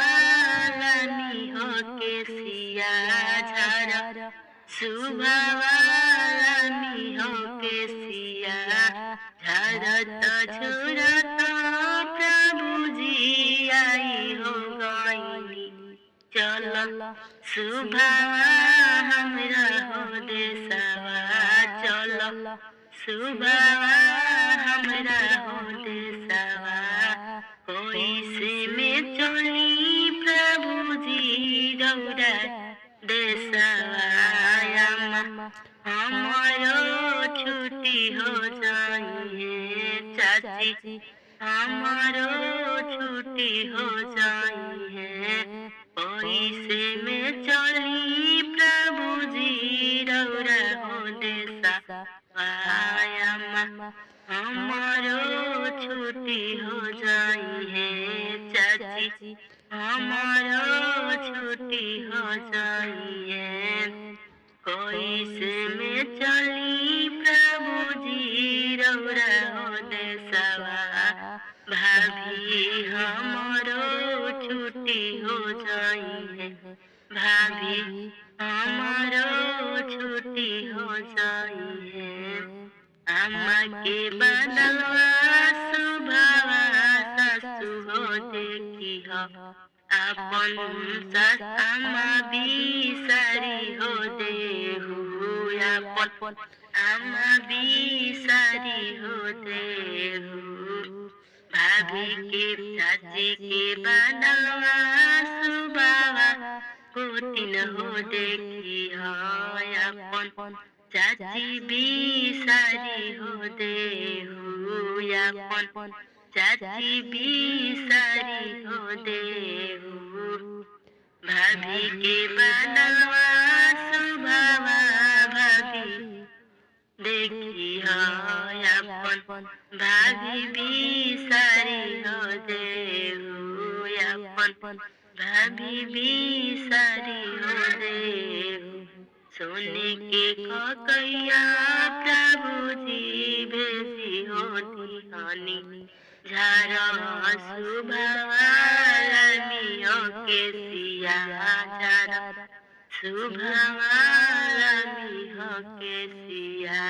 सुभावानी होके सिया झारा सुभावानी होके सिया झरत झुरत प्रभु जी आई हो गईनी चल सुभावा हमरा हो देशवा चल सुभावा हमरा हो देशवा कोई से में चली प्रभु जी रौरा देशवा हमारो छुट्टी हो जाइए चाची हमारो छुट्टी हो जाइए कोई से में चली प्रभु जी रौरा हो देशवा हमारो छुट्टी हो जाइए चाची हमारो छुट्टी हो जाइए कोई से में चली प्रभु जी रौरा हो देशवा भाभी हमारो छुट्टी हो जाइए भाभी हमारो छुट्टी हो जाइए अम्मा के बदलवा सुभावा ससु हो देखी हो अपन अम्मा बिसारी हो देहु अपन अम्मा बिसारी हो देहु भाभी के चाची के बदलवा सुभावा पुतिन हो देखी हो अपन चाची बिसारी हो देहु अपन चाची बिसारी हो देहु भाभी के बदलवा सुभावा भाभी देखी हो अपन भाभी बिसारी हो देहु अपन भाभी बिसारी हो देहु सोने के ककैया प्रभु जी भेजी होती हनी झारा सुभावानी होके सिया झारा सुभावानी होके सिया